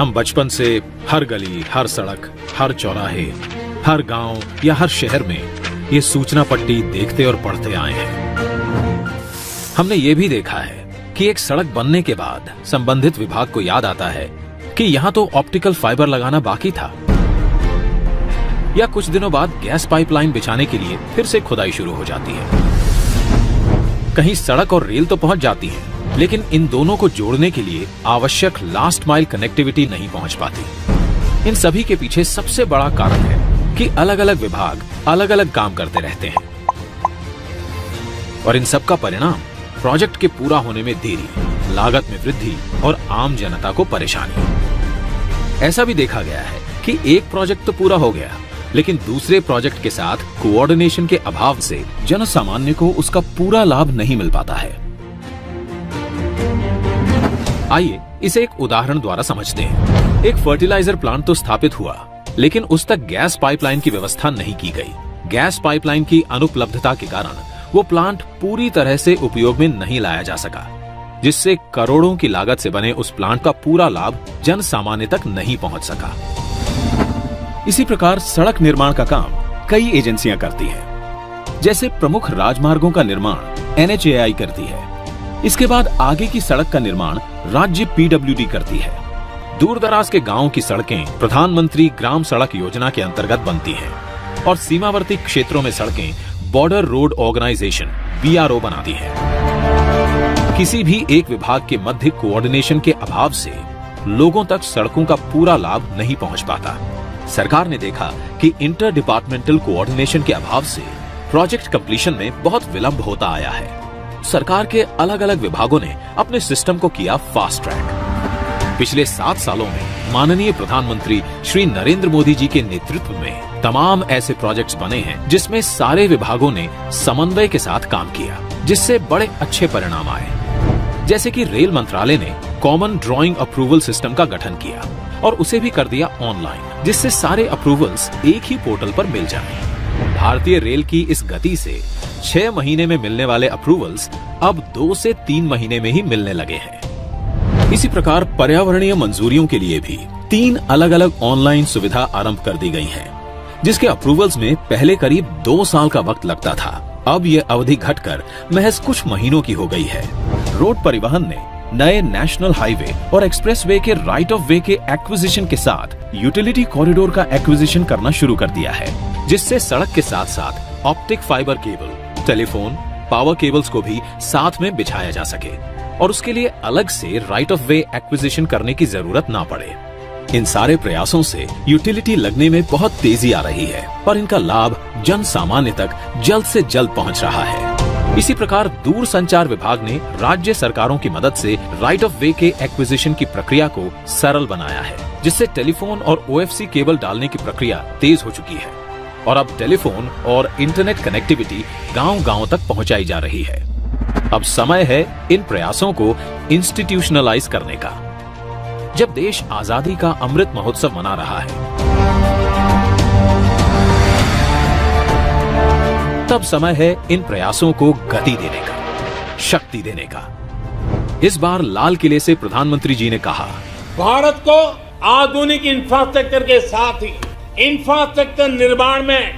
हम बचपन से हर गली, हर सड़क, हर चौराहे, हर गांव या हर शहर में ये सूचना पट्टी देखते और पढ़ते आए हैं। हमने ये भी देखा है कि एक सड़क बनने के बाद संबंधित विभाग को याद आता है कि यहां तो ऑप्टिकल फाइबर लगाना बाकी था, या कुछ दिनों बाद गैस पाइपलाइन बिछाने के लिए फिर से खुदाई शुरू हो जाती है। कहीं सड़क और रेल तो पहुंच जाती है, लेकिन इन दोनों को जोड़ने के लिए आवश्यक लास्ट माइल कनेक्टिविटी नहीं पहुंच पाती। इन सभी के पीछे सबसे बड़ा कारण है कि अलग अलग विभाग अलग अलग काम करते रहते हैं, और इन सब का परिणाम प्रोजेक्ट के पूरा होने में देरी, लागत में वृद्धि और आम जनता को परेशानी। ऐसा भी देखा गया है कि एक प्रोजेक्ट तो पूरा हो गया, लेकिन दूसरे प्रोजेक्ट के साथ कोऑर्डिनेशन के अभाव से जनसामान्य को उसका पूरा लाभ नहीं मिल पाता है। आइए इसे एक उदाहरण द्वारा समझते हैं। एक फर्टिलाइजर प्लांट तो स्थापित हुआ, लेकिन उस तक गैस पाइपलाइन की व्यवस्था नहीं की गई। गैस पाइपलाइन की अनुपलब्धता के कारण वो प्लांट पूरी तरह से उपयोग में नहीं लाया जा सका, जिससे करोड़ों की लागत से बने उस प्लांट का पूरा लाभ जन सामान्य तक नहीं पहुंच सका। इसी प्रकार सड़क निर्माण का काम कई एजेंसियां करती हैं। जैसे प्रमुख राजमार्गों का निर्माण NHAI करती है। इसके बाद आगे की सड़क का निर्माण राज्य PWD करती है। दूर दराज के गांवों की सड़कें प्रधानमंत्री ग्राम सड़क योजना के अंतर्गत बनती हैं, और सीमावर्ती क्षेत्रों में सड़कें बॉर्डर रोड ऑर्गेनाइजेशन BRO बनाती है। किसी भी एक विभाग के मध्य कोऑर्डिनेशन के अभाव से लोगों तक सड़कों का पूरा लाभ नहीं पहुंच पाता। सरकार ने देखा कि इंटर डिपार्टमेंटल कोऑर्डिनेशन के अभाव से प्रोजेक्ट कंप्लीशन में बहुत विलंब होता आया है। सरकार के अलग अलग विभागों ने अपने सिस्टम को किया फास्ट ट्रैक। पिछले 7 सालों में माननीय प्रधानमंत्री श्री नरेंद्र मोदी जी के नेतृत्व में तमाम ऐसे प्रोजेक्ट्स बने हैं जिसमें सारे विभागों ने समन्वय के साथ काम किया, जिससे बड़े अच्छे परिणाम आए। जैसे कि रेल मंत्रालय ने कॉमन ड्राइंग अप्रूवल सिस्टम का गठन किया और उसे भी कर दिया ऑनलाइन, जिससे सारे अप्रूवल्स एक ही पोर्टल पर मिल जाएं। भारतीय रेल की इस गति से 6 महीने में मिलने वाले अप्रूवल्स अब 2 से 3 महीने में ही मिलने लगे हैं। इसी प्रकार पर्यावरणीय मंजूरियों के लिए भी 3 अलग अलग ऑनलाइन सुविधा आरंभ कर दी गई है, जिसके अप्रूवल्स में पहले करीब 2 साल का वक्त लगता था। अब ये अवधि घटकर महज कुछ महीनों की हो गई है। रोड परिवहन ने नए नेशनल हाईवे और एक्सप्रेसवे के राइट ऑफ वे के एक्विजिशन के साथ यूटिलिटी कॉरिडोर का एक्विजिशन करना शुरू कर दिया है, जिससे सड़क के साथ साथ optic fibre cable, telephone, power cables को भी साथ में बिछाया जा सके, और उसके लिए अलग से राइट ऑफ वे एक्विजिशन करने की जरूरत ना पड़े। इन सारे प्रयासों से यूटिलिटी लगने में बहुत तेजी आ रही है और इनका लाभ जन सामान्य तक जल्द से जल्द पहुंच रहा है। इसी प्रकार दूर संचार विभाग ने राज्य सरकारों की मदद से राइट ऑफ वे के एक्विजिशन की प्रक्रिया को सरल बनाया है, जिससे टेलीफोन और OFC केबल डालने की प्रक्रिया तेज हो चुकी है, और अब टेलीफोन और इंटरनेट कनेक्टिविटी गांव-गांव तक पहुंचाई जा रही है। अब समय है इन प्रयासों को इंस्टीट्यूशनलाइज करने का। जब देश आजादी का अमृत महोत्सव मना रहा है, तब समय है इन प्रयासों को गति देने का, शक्ति देने का। इस बार लाल किले से प्रधानमंत्री जी ने कहा, भारत को आधुनिक इंफ्रास्ट्रक्चर के साथ ही इंफ्रास्ट्रक्चर निर्माण में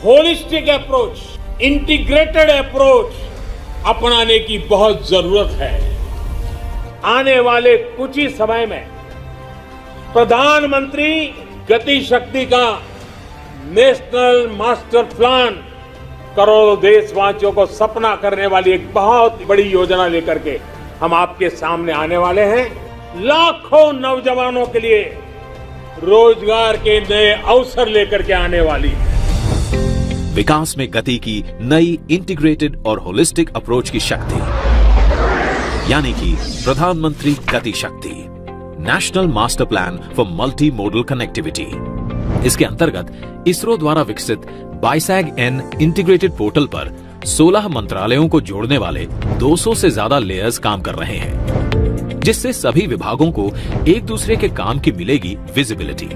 होलिस्टिक अप्रोच, इंटीग्रेटेड अप्रोच अपनाने की बहुत जरूरत है। आने वाले कुछ ही समय में प्रधानमंत्री गति शक्ति का नेशनल मास्टर प्लान करोड़ों देशवासियों को सपना करने वाली एक बहुत बड़ी योजना लेकर के हम आपके सामने आने वाले हैं। लाखों नौजवानों के लिए रोजगार के नए अवसर लेकर के आने वाली है। विकास में गति की नई इंटीग्रेटेड और होलिस्टिक अप्रोच की शक्ति, यानी कि प्रधानमंत्री गति शक्ति, national master plan for multi modal connectivity. इसके अंतर्गत इसरो द्वारा विकसित BISAG-N इंटीग्रेटेड पोर्टल पर 16 मंत्रालयों को जोड़ने वाले 200 से ज्यादा लेयर्स काम कर रहे हैं, जिससे सभी विभागों को एक दूसरे के काम की मिलेगी विजिबिलिटी।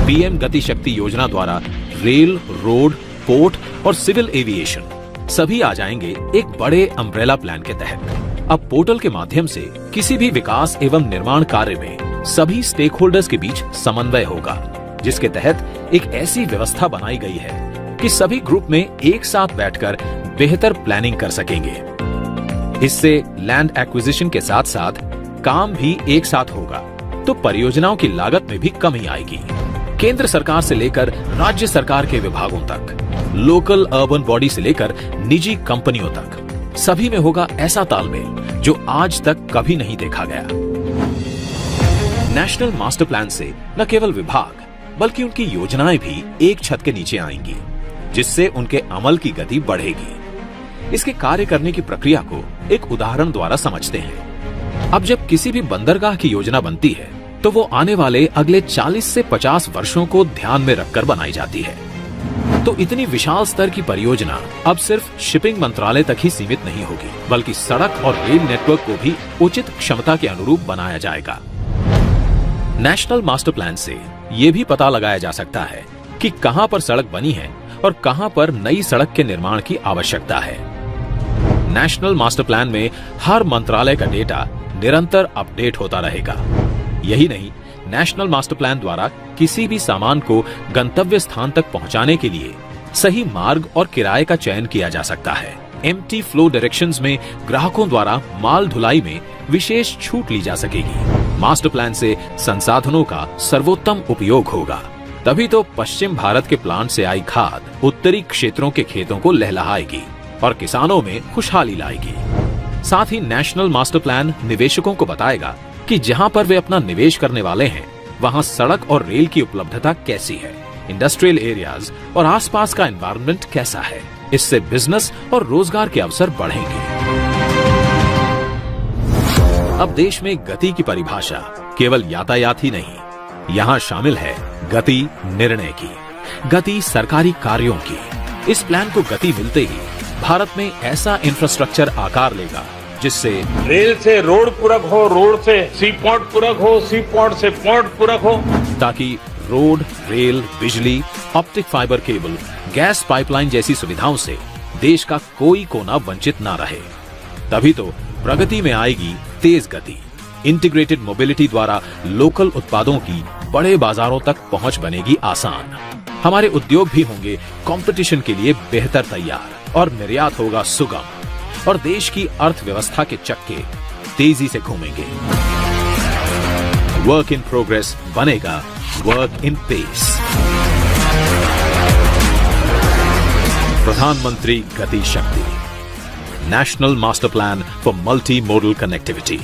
PM गति शक्ति योजना द्वारा रेल, रोड, पोर्ट और सिविल एविएशन सभी आ जाएंगे एक बड़े अम्ब्रेला प्लान के तहत। अब पोर्टल के माध्यम से किसी भी विकास एवं निर्माण कार्य में सभी स्टेक होल्डर्स के बीच समन्वय होगा, जिसके तहत एक ऐसी व्यवस्था बनाई गई है कि सभी ग्रुप में एक साथ बैठकर बेहतर प्लानिंग कर सकेंगे। इससे लैंड एक्विजिशन के साथ साथ काम भी एक साथ होगा, तो परियोजनाओं की लागत में भी कमी आएगी। केंद्र सरकार से लेकर राज्य सरकार के विभागों तक, लोकल अर्बन बॉडी से लेकर निजी कंपनियों तक, सभी में होगा ऐसा तालमेल जो आज तक कभी नहीं देखा गया। नेशनल मास्टर प्लान से न केवल विभाग बल्कि उनकी योजनाएं भी एक छत के नीचे आएंगी, जिससे उनके अमल की गति बढ़ेगी। इसके कार्य करने की प्रक्रिया को एक उदाहरण द्वारा समझते हैं। अब जब किसी भी बंदरगाह की योजना बनती है तो वो आने वाले अगले 40 से 50 वर्षों को ध्यान में रखकर बनाई जाती है। तो इतनी विशाल स्तर की परियोजना अब सिर्फ शिपिंग मंत्रालय तक ही सीमित नहीं होगी, बल्कि सड़क और रेल नेटवर्क को भी उचित क्षमता के अनुरूप बनाया जाएगा। नेशनल मास्टर प्लान से ये भी पता लगाया जा सकता है कि कहां पर सड़क बनी है और कहां पर नई सड़क के निर्माण की आवश्यकता है। नेशनल मास्टर प्लान में हर मंत्रालय का डेटा निरंतर अपडेट होता रहेगा। यही नहीं, नेशनल मास्टर प्लान द्वारा किसी भी सामान को गंतव्य स्थान तक पहुंचाने के लिए सही मार्ग और किराए का चयन किया जा सकता है। एम्प्टी फ्लो डायरेक्शंस में ग्राहकों द्वारा माल ढुलाई में विशेष छूट ली जा सकेगी। मास्टर प्लान से संसाधनों का सर्वोत्तम उपयोग होगा। तभी तो पश्चिम भारत के प्लांट से आई खाद उत्तरी क्षेत्रों के खेतों को लहलहाएगी और किसानों में खुशहाली लाएगी। साथ ही नेशनल मास्टर प्लान निवेशकों को बताएगा कि जहां पर वे अपना निवेश करने वाले हैं वहां सड़क और रेल की उपलब्धता कैसी है, इंडस्ट्रियल एरियाज और आसपास का एनवायरनमेंट कैसा है। इससे बिजनेस और रोजगार के अवसर बढ़ेंगे। अब देश में गति की परिभाषा केवल यातायात ही नहीं, यहाँ शामिल है गति निर्णय की, गति सरकारी कार्यों की। इस प्लान को गति मिलते ही भारत में ऐसा इंफ्रास्ट्रक्चर आकार लेगा जिससे रेल से रोड पूरक हो, रोड से सी पोर्ट पूरक हो, सी पोर्ट से पोर्ट पूरक हो, ताकि रोड, रेल, बिजली, optic fibre cable, gas pipeline जैसी सुविधाओं से देश का कोई कोना वंचित ना रहे। तभी तो प्रगति में आएगी तेज गति। इंटीग्रेटेड मोबिलिटी द्वारा लोकल उत्पादों की बड़े बाजारों तक पहुंच बनेगी आसान। हमारे उद्योग भी होंगे कंपटीशन के लिए बेहतर तैयार और निर्यात होगा सुगम और देश की अर्थव्यवस्था के चक्के तेजी से घूमेंगे। वर्क इन प्रोग्रेस बनेगा वर्क इन पेस। प्रधानमंत्री गति शक्ति, national master plan for multi modal connectivity.